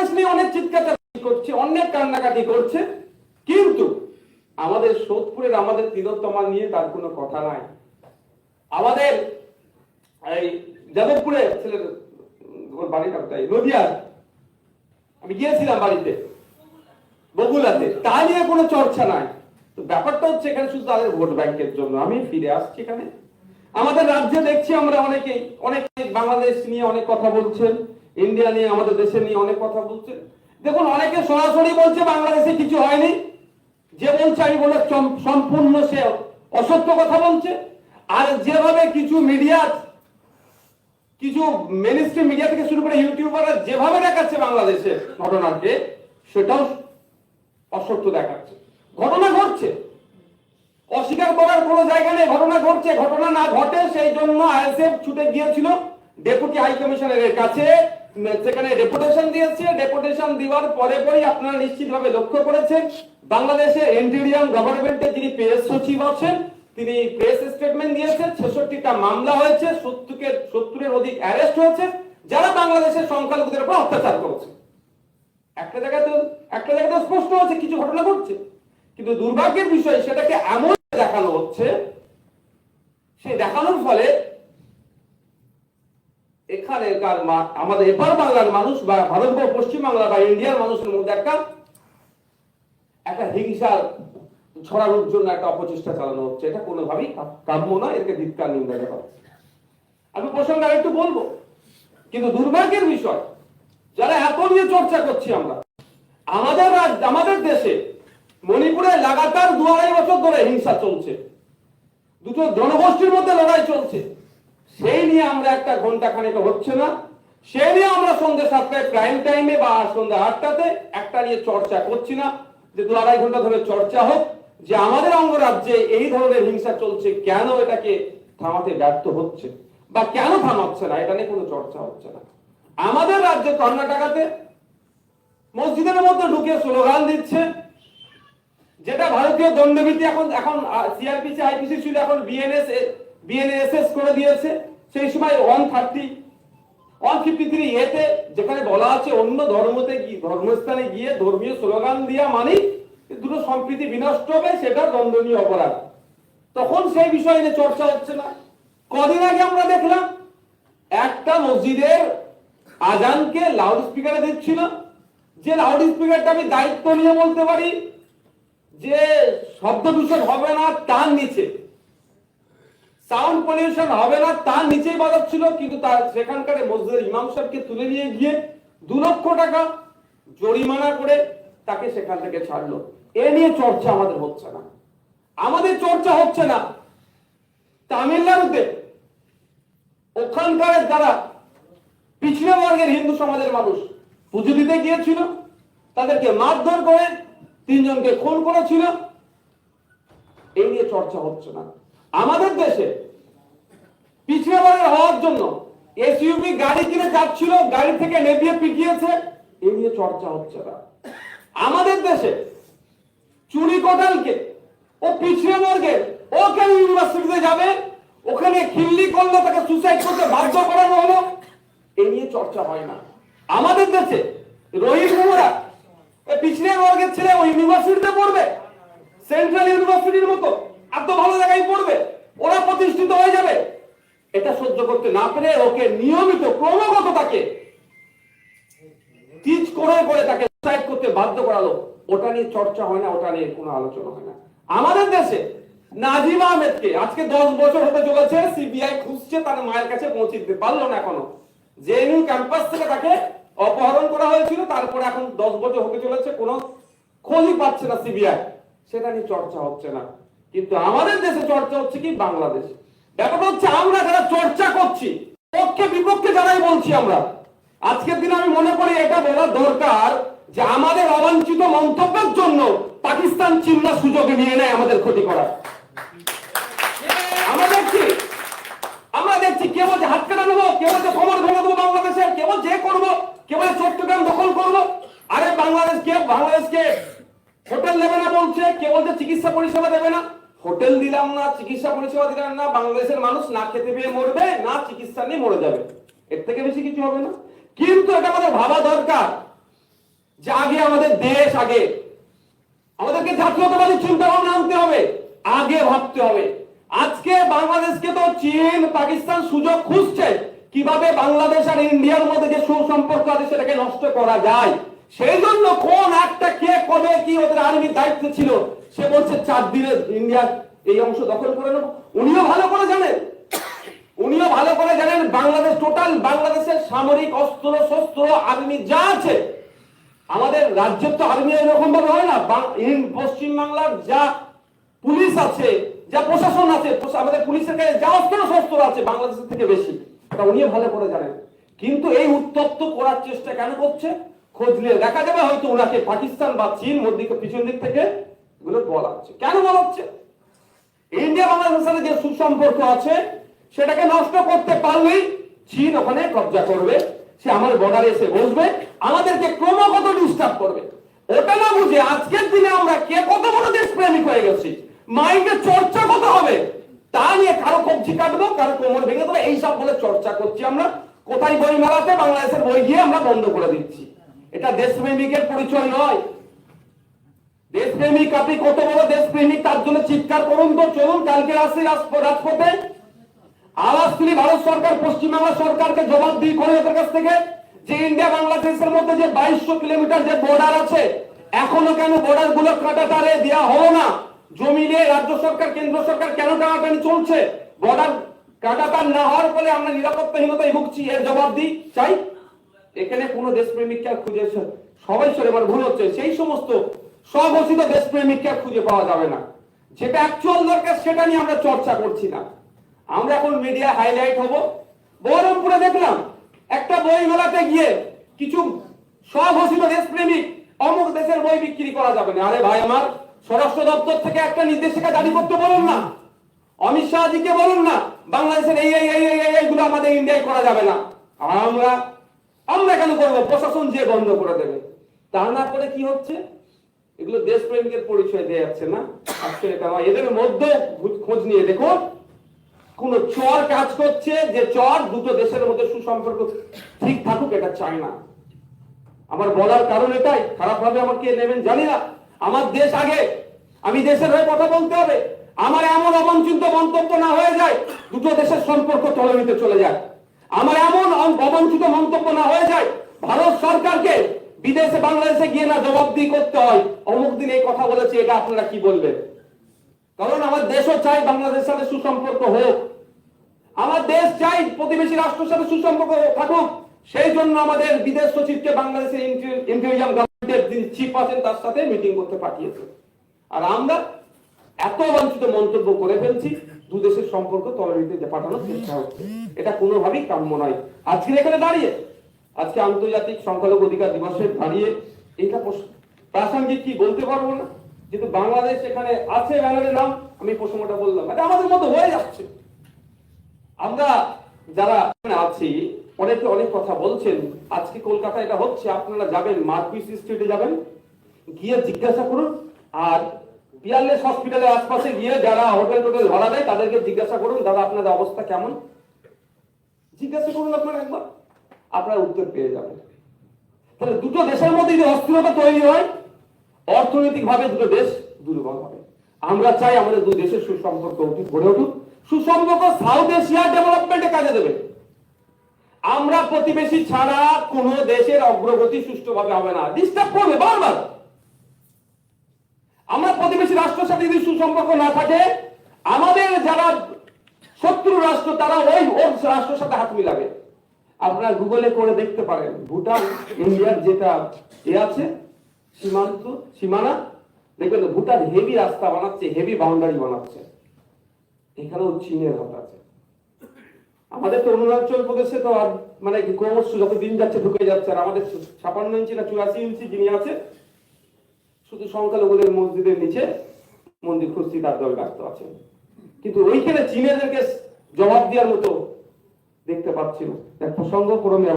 বাংলাদেশ নিয়ে অনেক চিৎকার করছে, অনেক কান্নাকাটি করছে, কিন্তু আমাদের সোদপুরের আমাদের তিলোত্তমা নিয়ে তার কোনো কথা নাই। আমাদের এই যাদবপুরে ছেলের বাড়িটা কোথায়, নদিয়া, আমি গিয়েছিলাম বাড়িতে বগুলাতে, তা নিয়ে কোনো চর্চা নাই। তো ব্যাপারটা হচ্ছে এখানে শুধু তাদের ভোট ব্যাংকের জন্য। আমি ফিরে আসছি এখানে, আমাদের রাজ্যে দেখছি আমরা অনেকে বাংলাদেশ নিয়ে অনেক কথা বলছেন, ইন্ডিয়া নিয়ে, আমাদের দেশে নিয়ে অনেক কথা বলছেন। দেখুন, অনেকে সরাসরি বলছে বাংলাদেশে কিছু হয়নি, যে বলছে আমি বলে সম্পূর্ণ সে অসত্য কথা বলছে। আর যেভাবে কিছু মিডিয়া, কিছু মেইনস্ট্রিম মিডিয়া থেকে শুরু করে ইউটিউবাররা যেভাবে দেখাচ্ছে বাংলাদেশের ঘটনাকে, সেটাও অসত্য দেখাচ্ছে। ঘটনা ঘটছে, অস্বীকার করার কোনো জায়গা নেই, ঘটনা ঘটছে। ঘটনা না ঘটে সেই জন্য আইএসএফ ছুটে গিয়েছিল ডেপুটি হাই কমিশনারের কাছে, সেখানে ডেপুটেশন দিয়েছে। ডেপুটেশন দেওয়ার পরে পরেই আপনারা নিশ্চিতভাবে লক্ষ্য করেছেন বাংলাদেশের ইন্টেরিয়াম গভর্নমেন্টে যিনি প্রেস সচিব আছেন, তিনি প্রেস স্টেটমেন্ট দিয়েছেন। 66টা মামলা হয়েছে, 70-এর অধিক অ্যারেস্ট হয়েছে, যারা বাংলাদেশের সংখ্যালঘুদের উপর অত্যাচার করেছে। একটা জায়গাতে স্পষ্ট হচ্ছে কিছু ঘটনা ঘটছে, কিন্তু দুর্ভাগ্যের বিষয় সেটাকে এমন দেখানো হচ্ছে, সেই দেখানোর ফলে এখানকার আমাদের এপার বাংলার মানুষ বা ভারতবর্ষ, পশ্চিম বাংলা বা ইন্ডিয়ার মানুষের মধ্যে একটা হিংসার ছড়ানোর জন্য একটা অপচেষ্টা চালানো হচ্ছে। এটা কোনোভাবেই কাম্য না, একে ধিক্কার নিন্দা করা। আমি প্রসঙ্গে আরেকটু বলবো, কিন্তু দুর্ভাগ্যের বিষয় যারা এত নিয়ে চর্চা করছি আমরা, আমাদের দেশে মণিপুরে লাগাতার 2-2.5 বছর ধরে হিংসা চলছে, দুটো জনগোষ্ঠীর মধ্যে লড়াই চলছে। সেই নিয়ে আমরা একটা ঘন্টা খানেক হচ্ছে না, সেই নিয়ে আমরা সন্ধ্যে 7টায় প্রাইম টাইমে বা সন্ধ্যা 8টাতে একটা নিয়ে চর্চা করছি না, যে 2-2.5 ঘন্টা ধরে চর্চা হোক যে আমাদের অঙ্গরাজ্যে এই ধরনের হিংসা চলছে, কেন এটাকে থামাতে ব্যর্থ হচ্ছে বা কেন থামাচ্ছে না, এটা নিয়ে কোনো চর্চা হচ্ছে না। আমাদের রাজ্যে কর্ণাটকাতে মসজিদের মধ্যে ঢুকে স্লোগান দিচ্ছে, যেটা ভারতীয় দণ্ডবিধি এখন সিআরপিসি আইপিসি ছিল, এখন বিএনএসএস করে দিয়েছে। সেই সময় 153 এতে যেখানে বলা আছে অন্য ধর্মস্থানে গিয়ে ধর্মীয় স্লোগান দিয়া মানে দুটো সম্প্রীতি বিনষ্ট হবে, সেটা দণ্ডনীয় অপরাধ। তখন সেই বিষয় নিয়ে চর্চা হচ্ছে না। কদিন আগে আমরা দেখলাম একটা মসজিদের আজানকে লাউড স্পিকারে দিচ্ছিল, যে লাউড স্পিকারটা আমি দায়িত্ব নিয়ে বলতে পারি যে শব্দ দূষণ হবে না তার নিচে, সাউন্ড পলিউশন হবে না তার নিচেই বাজাচ্ছিল, কিন্তু তার সেখানকার মসজিদের ইমাম সাহেবকে তুলে নিয়ে গিয়ে 2 লক্ষ টাকা জরিমানা করে তাকে সেখান থেকে ছাড়লো। এ নিয়ে চর্চা আমাদের হচ্ছে না। আমাদের চর্চা হচ্ছে না তামিলনাড়ুতে ওখানকার যারা পিছড়ে বর্গের হিন্দু সমাজের মানুষ পুজো দিতে গিয়েছিল, তাদেরকে মারধর করে 3 জনকে খুন করেছিল, এই নিয়ে চর্চা হচ্ছে না। আমাদের দেশে পিছড়ে বর্গের হওয়ার জন্য এসইউভি গাড়ি কিনে যাচ্ছিল, গাড়ি থেকে নেভিয়ে পিটিয়েছে, এই নিয়ে চর্চা হচ্ছে না। আমাদের দেশে চুরি কোটালকে ও পিছড়ে বর্গের, ও কেন ইউনিভার্সিটিতে যাবে, ওখানে খিল্লি করলো, তাকে সুসাইড করতে বাধ্য করানো হলো, এই নিয়ে চর্চা হয় না। আমাদের দেশে রোহিঙ্গারা পিছড়ে বর্গের ছেলে ও ইউনিভার্সিটিতে পড়বে, সেন্ট্রাল ইউনিভার্সিটির মতো এত ভালো জায়গায় পড়বে, ওরা প্রতিষ্ঠিত হয়ে যাবে, এটা সহ্য করতে না পেরে ওকে নিয়মিত ক্রমাগত তাকে টিচ করে তাকে সুসাইড করতে বাধ্য করালো। ওটা নিয়ে চর্চা হয় না, ওটা নিয়ে কোনো আলোচনা হয় না। আমাদের দেশে নাজিম আহমেদকে আজকে 10 বছর হতে চলেছে, সিবিআই খুঁজছে, তার মায়ের কাছে পৌঁছে দিতে পারলো না এখনো। জেএনইউ ক্যাম্পাস থেকে তাকে অপহরণ করা হয়েছিল, তারপরে এখন 10 বছর হতে চলেছে, কোনো খোঁজই পাচ্ছে না সিবিআই, সেটা নিয়ে চর্চা হচ্ছে না। কিন্তু আমাদের দেশে চর্চা হচ্ছে কি বাংলাদেশ। ব্যাপারটা হচ্ছে আমরা যারা চর্চা করছি পক্ষে বিপক্ষে যারাই বলছি আমরা, আজকের দিনে আমি মনে করি এটা বলা দরকার যে আমাদের অবাঞ্ছিত মন্তব্যের জন্য পাকিস্তান চিন্তা সুযোগ নিয়ে নেয় আমাদের ক্ষতি করার। আমরা দেখছি কেউ বলছে হাত কেটে নেবো, কেউ বলছে কোমর ভেঙে দেবো বাংলাদেশে, কেউ যে করবো, কেউ বলে চট্টগ্রাম দখল করবো। আরে বাংলাদেশকে হোটেল দেবে না বলছে, কেউ বলছে চিকিৎসা পরিষেবা দেবে না। হোটেল দিলাম না, চিকিৎসা পরিষেবা দিলাম না, বাংলাদেশের মানুষ না খেতে পেয়ে মরবে, না চিকিৎসা নিয়ে মরে যাবে, এর থেকে বেশি কিছু হবে না। কিন্তু এটা আমাদের ভাবা দরকার যে আগে আমাদের দেশ, আগে আমাদেরকে জাতীয়তাবাদী চিন্তা ভাবনা আনতে হবে, আগে ভাবতে হবে। আজকে বাংলাদেশকে তো চীন পাকিস্তান সুযোগ খুঁজছে কিভাবে বাংলাদেশ আর ইন্ডিয়ার মধ্যে যে সুসম্পর্ক আছে সেটাকে নষ্ট করা যায়। সেই জন্য কোন একটা কে কবে কি ওদের আর্মির দায়িত্ব ছিল সে বলছে 4 দিনে ইন্ডিয়ার এই অংশ দখল করে নেব। উনিও ভালো করে জানেন, বাংলাদেশ টোটাল বাংলাদেশের সামরিক অস্ত্র শস্ত্র আর্মি যা আছে, আমাদের রাজ্যের তো আর্মি এরকম ভাবে হয় না। পশ্চিম বাংলার যা পুলিশ আছে, যা প্রশাসন আছে, আমাদের পুলিশের কাছে যা অস্ত্র শস্ত্র আছে বাংলাদেশের থেকে বেশি, এটা উনিও ভালো করে জানেন। কিন্তু এই উত্তপ্ত করার চেষ্টা কেন করছে? খোঁজলে দেখা যাবে হয়তো ওনাকে পাকিস্তান বা চীন মধ্যে পিছন দিক থেকে এগুলো বলাচ্ছে। কেন বলাচ্ছে? ইন্ডিয়া বাংলাদেশের সাথে যে সুসম্পর্ক আছে সেটাকে নষ্ট করতে পারলেই চীন ওখানে কব্জা করবে, সে আমার বর্ডারে এসে বসবে, আমাদেরকে ক্রমাগত ডিস্টার্ব করবে। ওটা না বুঝে আজকের দিনে আমরা কে কত বড় দেশ প্রেমিক হয়ে গেছি, মাইন্ডে চর্চা কত হবে তা নিয়ে কারো কবজি কাটবো, কারো কোমর ভেঙে দেবো, এইসব বলে চর্চা করছি আমরা। কোথায় বই মেলাতে বাংলাদেশের বই গিয়ে আমরা বন্ধ করে দিচ্ছি। এটা দেশপ্রেমিকের পরিচয় নয়। দেশপ্রেমিক, আপনি কত বড় দেশপ্রেমিক তার জন্য চিৎকার করুন তো, চলুন কালকে আসি রাজপথে আওয়াজ তুলি। ভারত সরকার পশ্চিমবাংলা সরকারকে জবাবদিহি করে ওদের কাছ থেকে যে ইন্ডিয়া বাংলাদেশের মধ্যে যে 2200 কিলোমিটার যে বর্ডার আছে, এখনো কেন বর্ডার গুলো কাটাতারে দেওয়া হলো না? জমি নিয়ে রাজ্য সরকার কেন্দ্র সরকার কেন টানাটানি চলছে? বর্ডার কাটাতার না হওয়ার ফলে আমরা নিরাপত্তাহীনতায় ভুগছি, এর জবাবদিহি চাই। এখানে কোনো দেশপ্রেমিককে খুঁজেছে সবাই সরে আমার ভুল হচ্ছে, সেই সমস্ত স্বঘোষিত দেশপ্রেমিককে খুঁজে পাওয়া যাবে না। যেটা অ্যাকচুয়াল দরকার সেটা নিয়ে আমরা চর্চা করছি না। আমরা এখন মিডিয়া হাইলাইট হব। বহরমপুরে দেখলাম একটা বই মেলাতে গিয়ে কিছু স্বঘোষিত দেশপ্রেমিক অমুক দেশের বই বিক্রি করা যাবে না। আরে ভাই আমার, স্বরাষ্ট্র দপ্তর থেকে একটা নির্দেশিকা জারি করতে বলুন না, অমিত শাহজিকে বলুন না বাংলাদেশের এইগুলো আমাদের ইন্ডিয়ায় করা যাবে না। আমরা কেন করবো? প্রশাসন যে বন্ধ করে দেবে। তা না করে কি হচ্ছে? এগুলো দেশপ্রেমিকের পরিচয় দেওয়া যাচ্ছে না। আসলে এদের মধ্যে খোঁজ নিয়ে দেখুন, কোন চর কাজ করছে, যে চর দুটো দেশের মধ্যে সুসম্পর্ক ঠিক থাকুক এটা চায় না। আমার বলার কারণ এটাই, খারাপ ভাবে আমাকে নেবেন জানি না। আমার দেশ আগে, আমি দেশের হয়ে কথা বলতে হবে। আমার এমন অবাঞ্ছিত মন্তব্য না হয়ে যায় দুটো দেশের সম্পর্ক তলানিতে চলে যায়। আমার এমন অবাঞ্ছিত মন্তব্য না হয়ে যায় ভারত সরকারকে বিদেশে বাংলাদেশে গিয়ে না জবাবদিহি করতে হয় অমুক দিন এই কথা বলেছে, এটা আপনারা কি বলবেন? কারণ আমার দেশও চাই বাংলাদেশের সাথে সুসম্পর্ক হোক, আমার দেশ চাই প্রতিবেশী রাষ্ট্রের সাথে সুসম্পর্ক থাকুক। সেই জন্য আমাদের বিদেশ সচিবকে বাংলাদেশের ইন্টেরিয়াম গভর্নমেন্টের যিনি চিফ আছেন তার সাথে মিটিং করতে পাঠিয়েছে। আর আমরা এত বাঞ্ছিত মন্তব্য করে ফেলছি, দু দেশের সম্পর্ক তলানিতে পাঠানোর চেষ্টা হচ্ছে। এটা কোনোভাবেই কাম্য নয়। আজকে এখানে দাঁড়িয়ে, আজকে আন্তর্জাতিক সংখ্যালঘু অধিকার দিবসে দাঁড়িয়ে এটা প্রাসঙ্গিক কি বলতে পারবো না, যেহেতু বাংলাদেশ এখানে আছে, ব্যানারের নাম আমি প্রসঙ্গটা বললাম, এটা আমাদের মতো হয়ে যাচ্ছে। আমরা যারা আছি অনেকে অনেক কথা বলছেন। আজকে কলকাতায় এটা হচ্ছে, আপনারা যাবেন মার্কুইস স্ট্রিটে যাবেন, গিয়ে জিজ্ঞাসা করুন। আর পিয়ারলেস হসপিটালের আশপাশে গিয়ে যারা হোটেল টোটেল ভাড়া দেয় তাদেরকে জিজ্ঞাসা করুন, দাদা আপনাদের অবস্থা কেমন? জিজ্ঞাসা করুন আপনারা একবার, আপনারা উত্তর পেয়ে যাবেন। তাহলে দুটো দেশের মধ্যে যদি অস্থিরতা তৈরি হয়, অর্থনৈতিক ভাবে দুটো দেশ দুর্বল হবে। আমরা চাই আমাদের দুই দেশের সুসম্পর্ক গড়ে উঠুক। সুসম্পর্ক সাউথ এশিয়ার ডেভেলপমেন্টে কাজে দেবে। আমরা প্রতিবেশী ছাড়া কোন দেশের অগ্রগতি সুষ্ঠুভাবে হবে না, ডিস্টার্ব করবে বারবার। আমরা প্রতিবেশী রাষ্ট্রের সাথে যদি সুসম্পর্ক না থাকে, আমাদের যারা শত্রু রাষ্ট্র তারা ওই রাষ্ট্রের সাথে হাত মিলাবে। আপনারা গুগলে করে দেখতে পারেন, ভুটান ইন্ডিয়ার যেটা আছে সীমানা, দেখবেন ভুটান হেভি রাস্তা বানাচ্ছে, হেভি বাউন্ডারি বানাচ্ছে, এখানেও চীনের হাত আছে। আমাদের তো অরুণাচল প্রদেশে তো আর মানে ক্রমশ যত দিন যাচ্ছে ঢুকে যাচ্ছে। আর আমাদের 56 ইঞ্চি না 84 ইঞ্চি যিনি আছে, শুধু সংখ্যালঘুদের মসজিদের নিচে মন্দির খুঁজছি তার দল ব্যস্ত আছে। কিন্তু ওইখানে চীনেদেরকে জবাব দেওয়ার মতো দেখতে পাচ্ছি না। এক প্রসঙ্গ ক্রমে